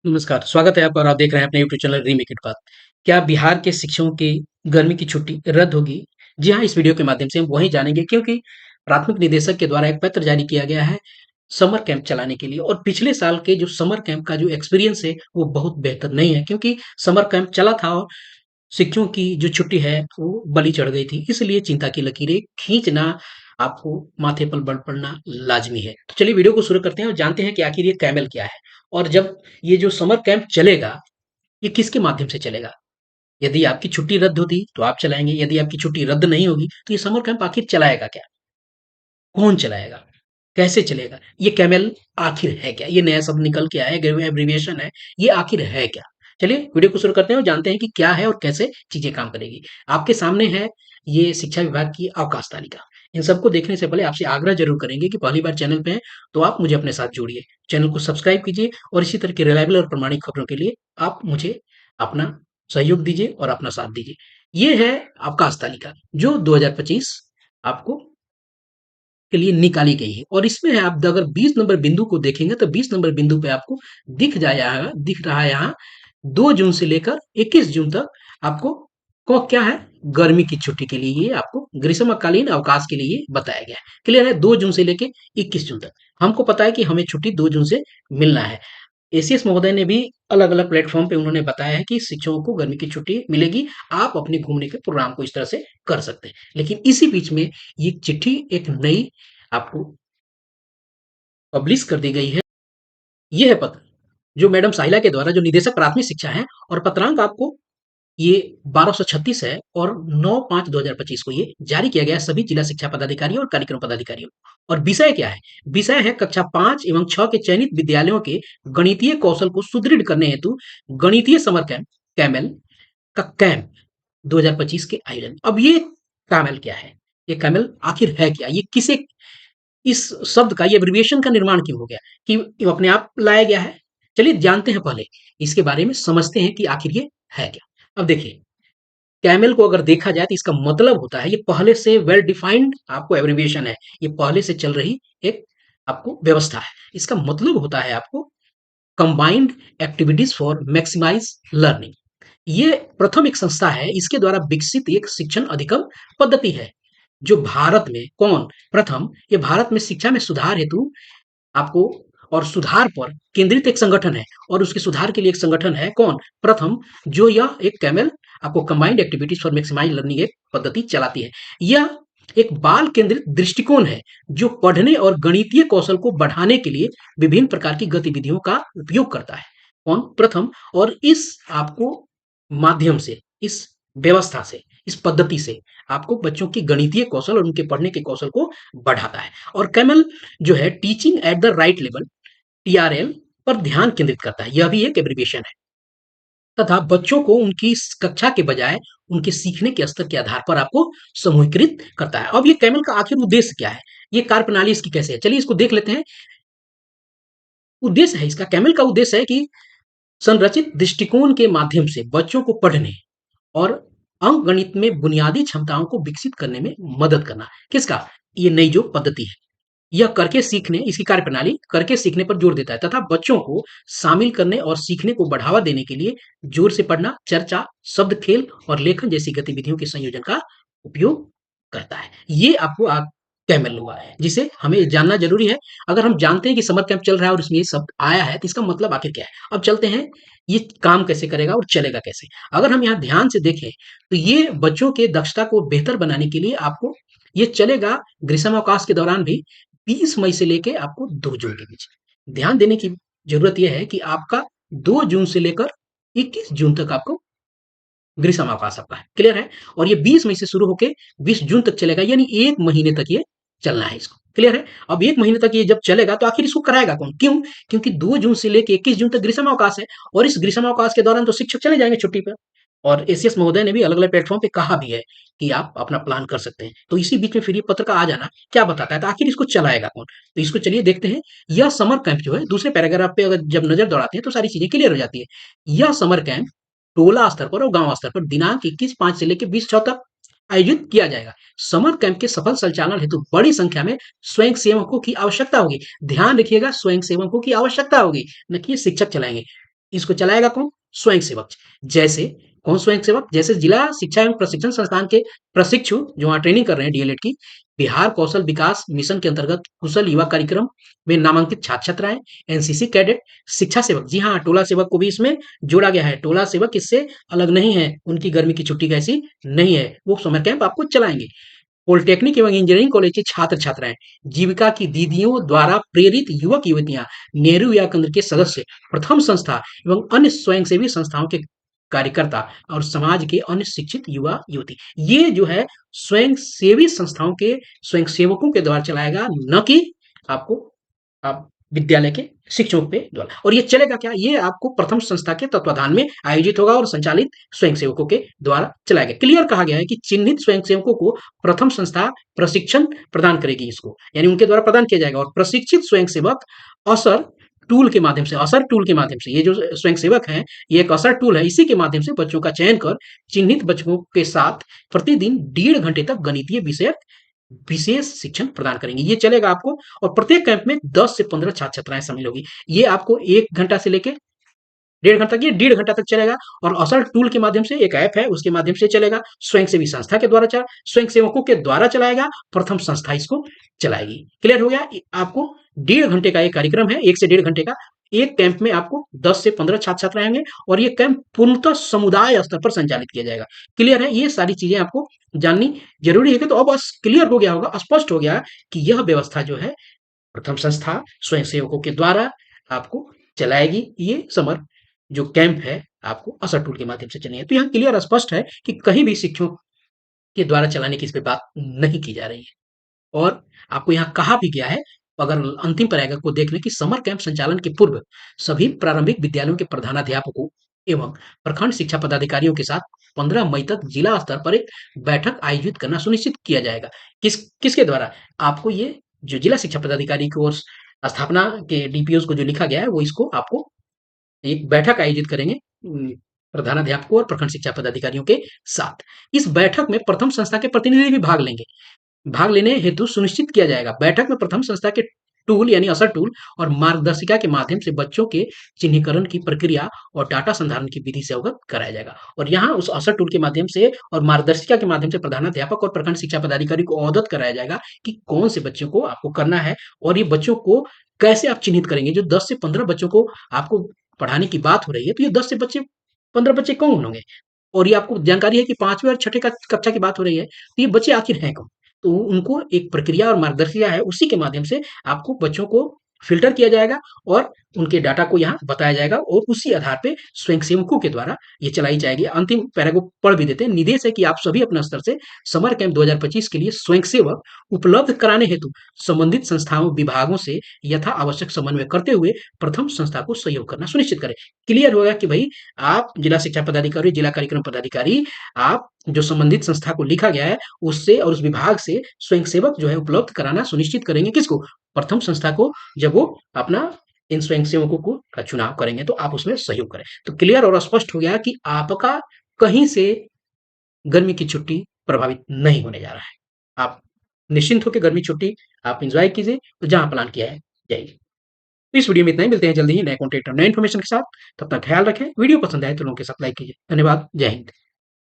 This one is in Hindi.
नमस्कार, स्वागत है आपका और आप देख रहे हैं अपने यूट्यूब चैनल रीमेक इट बात। क्या बिहार के शिक्षकों की गर्मी की छुट्टी रद्द होगी? जी हाँ, इस वीडियो के माध्यम से हम वही जानेंगे क्योंकि प्राथमिक निदेशक के द्वारा एक पत्र जारी किया गया है समर कैंप चलाने के लिए और पिछले साल के जो समर कैंप का जो एक्सपीरियंस है, वो बहुत बेहतर नहीं है क्योंकि समर कैंप चला था और शिक्षकों की जो छुट्टी है, वो बलि चढ़ गई थी। इसलिए चिंता की लकीरें खींचना आपको माथे पर बल पड़ना लाज़मी है। तो चलिए वीडियो को शुरू करते हैं और जानते हैं कि आखिर ये कैमल क्या है? और जब ये जो समर कैंप चलेगा, ये किसके माध्यम से चलेगा? यदि आपकी छुट्टी रद्द होती, तो आप चलाएँगे, यदि आपकी छुट्टी रद्द नहीं होगी, तो ये समर कैंप आखिर चलाएगा क्या? कौन चलाएगा? कैसे चलेगा? ये कैमल आखिर है क्या? ये नया शब्द निकल के आया है, एब्रिविएशन है, ये आखिर है क्या? चलिए वीडियो को शुरू करते हैं और जानते हैं कि क्या है और कैसे चीज़ें काम करेगी। आपके सामने है ये शिक्षा विभाग की अवकाश तालिका। इन सबको देखने से पहले आपसे आग्रह ज़रूर करेंगे कि पहली बार चैनल पे हैं, तो आप मुझे अपने साथ जोड़िए। चैनल को सब्सक्राइब कीजिए और इसी तरह की रिलायबल और प्रामाणिक खबरों के लिए आप मुझे अपना सहयोग दीजिए और अपना साथ दीजिए। ये है अवकाश तालिका जो 2025 आपको के लिए निकाली गई है और इसमें आप अगर 20 नंबर बिंदु को देखेंगे तो 20 नंबर बिंदु पे आपको दिख रहा है यहाँ 2 जून से लेकर 21 जून तक आपको क्या है गर्मी की छुट्टी के लिए ये आपको ग्रीष्मकालीन अवकाश के लिए बताया गया है। क्लियर है? 2 जून से लेके 21 जून तक हमको पता है कि हमें छुट्टी 2 जून से मिलना है। एसीएस महोदय ने भी अलग-अलग प्लेटफ़ॉर्म पे उन्होंने बताया है कि शिक्षकों को गर्मी की छुट्टी मिलेगी, आप अपने घूमने के प्रोग्राम को इस तरह से कर सकते हैं। लेकिन इसी बीच में ये चिट्ठी एक नई आपको पब्लिश कर दी गई है। ये है पत्र, जो मैडम साहिला के द्वारा जो निदेशक प्राथमिक शिक्षा हैं और पत्रांक आपको ये 1236 है और 9/5/2025 को ये जारी किया गया है सभी जिला शिक्षा पदाधिकारियों और कार्यक्रम पदाधिकारियों को। और विषय क्या है? विषय है कक्षा 5 एवं 6 के चयनित विद्यालयों के गणितीय कौशल को सुदृढ़ करने हेतु गणितीय समर कैंप कैमल का कैंप 2025 के आयोजन। अब ये कैमल क्या है? ये कैमल आखिर है क्या? ये किसे इस शब्द का ये एब्रिविएशन का निर्माण क्यों हो गया कि अपने आप लाया गया है? चलिए जानते हैं पहले, इसके बारे में समझते हैं कि आखिर ये है क्या? अब देखिए, कैमल को अगर देखा जाए तो इसका मतलब होता है ये पहले से वेल डिफाइंड आपको एब्रिविएशन है। ये पहले से चल रही एक आपको व्यवस्था है। इसका मतलब होता है आपको combined activities for maximize learning. ये प्रथम एक संस्था है, इसके द्वारा विकसित एक शिक्षण अधिगम पद्धति है, जो भारत में कौन प्रथम ये भारत में शिक्षा में सुधार हेतु आपको और सुधार पर केंद्रित एक संगठन है और उसके सुधार के लिए एक संगठन है कौन प्रथम जो यह एक कैमल आपको combined activities for maximize learning एक पद्धति चलाती है। यह एक बाल केंद्रित दृष्टिकोण है जो पढ़ने और गणितीय कौशल को बढ़ाने के लिए विभिन्न प्रकार की गतिविधियों का उपयोग करता है कौन प्रथम और इस आपको माध्यम से इस व्यवस्था से इस पद्धति से आपको बच्चों की गणितीय कौशल और उनके पढ़ने के कौशल को बढ़ाता है। और कैमल जो है teaching at the right level TRL पर ध्यान केंद्रित करता है, यह भी एक एब्रिविएशन है तथा बच्चों को उनकी कक्षा के बजाय उनके सीखने के स्तर के आधार पर आपको समूहीकृत करता है। अब ये कैमल का आखिर उद्देश्य क्या है? ये कार्य प्रणाली इसकी कैसे है? चलिए इसको देख लेते हैं। उद्देश्य है इसका कैमल का उद्देश्य है कि संरचित दृष्टिकोण के माध्यम से बच्चों को पढ़ने और अंक गणित में बुनियादी क्षमताओं को विकसित करने में मदद करना। किसका? ये नई जो पद्धति है यह करके सीखने इसकी कार्यप्रणाली करके सीखने पर जोर देता है तथा बच्चों को शामिल करने और सीखने को बढ़ावा देने के लिए जोर से पढ़ना, चर्चा, शब्द खेल और लेखन जैसी गतिविधियों के संयोजन का उपयोग करता है। ये आपको कैमल हुआ है जिसे हमें जानना जरूरी है। अगर हम जानते हैं कि समर कैंप चल रहा है और इसमें ये शब्द आया है तो इसका मतलब आखिर क्या है? अब चलते हैं ये काम कैसे करेगा और चलेगा कैसे। अगर हम यहाँ ध्यान से देखें तो ये बच्चों के दक्षता को बेहतर बनाने के लिए आपको ये चलेगा ग्रीष्मावकाश के दौरान भी 20 मई से लेके आपको 2 जून के बीच। ध्यान देने की ज़रूरत ये है कि आपका 2 जून से लेकर 21 जून तक आपको ग्रीष्मावकाश आपका है, क्लियर है? और ये 20 मई से शुरू होके 20 जून तक चलेगा यानी 1 महीने तक ये चलना है इसको, क्लियर है? अब 1 महीने तक ये जब चलेगा तो आखिर इसको कराएगा कौन? क्यों? क्योंकि 2 जून से लेके 21 जून तक ग्रीष्मावकाश है और इस ग्रीष्मावकाश के दौरान तो शिक्षक चले जाएँगे छुट्टी पे। और एसीएस महोदय ने भी अलग-अलग प्लेटफ़ॉर्म पे कहा भी है कि आप अपना प्लान कर सकते हैं। तो इसी बीच में फिर ये पत्र का आ जाना क्या बताता है? तो आखिर इसको चलाएगा कौन? तो इसको चलिए देखते हैं। यह समर कैंप जो है दूसरे पैराग्राफ पे अगर जब नज़र दौड़ाते हैं तो सारी चीज़ें क्लियर हो जाती है। यह समर कैंप टोला स्तर पर और गाँव स्तर पर दिनांक 21/5 से लेके 20/6 तक आयोजित किया जाएगा। समर कैंप के सफल संचालन हेतु बड़ी संख्या में स्वयंसेवकों की आवश्यकता होगी। ध्यान रखिएगा स्वयंसेवकों की आवश्यकता होगी, न कि ये शिक्षक चलाएँगे। इसको चलाएगा कौन? स्वयंसेवक। जैसे कौन स्वयंसेवक? जैसे जिला शिक्षा एवं प्रशिक्षण संस्थान के प्रशिक्षु जो वहाँ ट्रेनिंग कर रहे हैं डीएलएड की, बिहार कौशल विकास मिशन के अंतर्गत कुशल युवा कार्यक्रम में नामांकित छात्र-छात्राएँ, एनसीसी कैडेट, शिक्षा सेवक, जी हाँ, टोला सेवक को भी इसमें जोड़ा गया है। टोला सेवक इससे अलग नहीं है, उनकी गर्मी की छुट्टी कैसी नहीं है, वो समर कैंप आपको चलाएँगे। पॉलिटेक्निक एवं इंजीनियरिंग कॉलेज की छात्र-छात्राएँ, जीविका की दीदियों द्वारा प्रेरित युवक-युवतियाँ, नेहरू युवा केंद्र के सदस्य, प्रथम संस्था एवं अन्य स्वयंसेवी संस्थाओं के कार्यकर्ता और समाज के अन्य शिक्षित युवा-युवती। ये जो है स्वयंसेवी संस्थाओं के स्वयंसेवकों के द्वारा चलाएगा, न कि आपको आप विद्यालय के शिक्षकों के द्वारा। और ये चलेगा क्या? ये आपको प्रथम संस्था के तत्वाधान में आयोजित होगा और संचालित स्वयंसेवकों के द्वारा चलाया गया। क्लियर कहा गया है कि चिन्हित स्वयंसेवकों को प्रथम संस्था प्रशिक्षण प्रदान करेगी इसको, यानी उनके द्वारा प्रदान किया जाएगा और प्रशिक्षित स्वयंसेवक असर टूल के माध्यम से ये जो स्वयंसेवक हैं, ये एक असर टूल है, इसी के माध्यम से बच्चों का चयन कर चिन्हित बच्चों के साथ प्रतिदिन 1.5 घंटे तक गणितीय विषयक विशेष शिक्षण प्रदान करेंगे। ये चलेगा आपको और प्रत्येक कैंप में 10 से 15 छात्र-छात्राएँ शामिल होगी। ये आपको 1 घंटा से लेके 1.5 घंटा, ये 1.5 घंटा तक चलेगा और असल टूल के माध्यम से एक ऐप है, उसके माध्यम से चलेगा। स्वयंसेवी संस्था के द्वारा स्वयंसेवकों के द्वारा चलाएगा, प्रथम संस्था इसको चलाएगी। क्लियर हो गया? आपको 1.5 घंटे का एक कार्यक्रम है, 1 से 1.5 घंटे का। एक कैंप में आपको 10 से 15 छात्र-छात्राएँ होंगे और ये कैंप पूर्णतः समुदाय स्तर पर संचालित किया जाएगा। क्लियर है? ये सारी चीज़ें आपको जाननी ज़रूरी है कि तो अब बस क्लियर हो गया होगा, स्पष्ट हो गया कि यह व्यवस्था जो है प्रथम संस्था स्वयंसेवकों के द्वारा आपको चलाएगी। ये समर जो कैंप है आपको असर टूल के माध्यम से चलनी है। तो यहाँ क्लियर स्पष्ट है कि कहीं भी शिक्षकों के द्वारा चलाने की इस पे बात नहीं की जा रही है। और आपको यहाँ कहा भी गया है, अगर अंतिम पैराग्राफ को देख लें कि समर कैंप संचालन के पूर्व सभी प्रारंभिक विद्यालयों के प्रधानाध्यापकों एवं प्रखंड शिक्षा पदाधिकारियों के साथ 15 मई तक जिला स्तर पर एक बैठक आयोजित करना सुनिश्चित किया जाएगा। किसके द्वारा? आपको ये जो जिला शिक्षा पदाधिकारी की ओर स्थापना के डीपीओस को जो लिखा गया है, वो इसको आपको एक बैठक आयोजित करेंगे प्रधानाध्यापकों और प्रखंड शिक्षा पदाधिकारियों के साथ। इस बैठक में प्रथम संस्था के प्रतिनिधि भी भाग लेंगे। भाग लेने हेतु सुनिश्चित किया जाएगा। बैठक में प्रथम संस्था के टूल यानी असर टूल और मार्गदर्शिका के माध्यम से बच्चों के चिन्हीकरण की प्रक्रिया और डाटा संधारण की विधि से अवगत कराया जाएगा। और यहाँ उस असर टूल के माध्यम से और मार्गदर्शिका के माध्यम से प्रधानाध्यापक और प्रखंड शिक्षा पदाधिकारी को अवगत कराया जाएगा कि कौन से बच्चों को आपको करना है और ये बच्चों को कैसे आप चिन्हित करेंगे। जो 10 से 15 बच्चों को आपको पढ़ाने की बात हो रही है, तो ये 10 से 15 बच्चे कौन होंगे? और ये आपको जानकारी है कि 5वीं और 6ठी कक्षा की बात हो रही है, तो ये बच्चे आखिर हैं कौन? तो उनको एक प्रक्रिया और मार्गदर्शिका है, उसी के माध्यम से आपको बच्चों को फ़िल्टर किया जाएगा और उनके डाटा को यहाँ बताया जाएगा और उसी आधार पे स्वयंसेवकों के द्वारा ये चलाई जाएगी। अंतिम पैरा को पढ़ भी देते हैं। निर्देश है कि आप सभी अपने स्तर से समर कैंप 2025 के लिए स्वयंसेवक उपलब्ध कराने हेतु संबंधित संस्थाओं, विभागों से यथा आवश्यक समन्वय करते हुए प्रथम संस्था को सहयोग करना सुनिश्चित करें। क्लियर होगा कि भई आप जिला शिक्षा पदाधिकारी, जिला कार्यक्रम पदाधिकारी, आप जो संबंधित संस्था को लिखा गया है, उससे और उस विभाग से स्वयंसेवक जो है उपलब्ध कराना सुनिश्चित करेंगे किसको? प्रथम संस्था को, जब वो अपना इन स्वयंसेवकों को का चुनाव करेंगे तो आप उसमें सहयोग करें। तो क्लियर और स्पष्ट हो गया कि आपका कहीं से गर्मी की छुट्टी प्रभावित नहीं होने जा रहा है। आप निश्चिंत होकर गर्मी छुट्टी आप एन्जॉय कीजिए, तो जहाँ प्लान किया है जाइए। तो इस वीडियो में इतना ही, मिलते हैं जल्दी ही नए कंटेंट और नए इन्फॉर्मेशन के साथ। तब तक ख्याल रखें। वीडियो पसंद आए तो लोगों के साथ लाइक कीजिए। धन्यवाद। जय हिंद।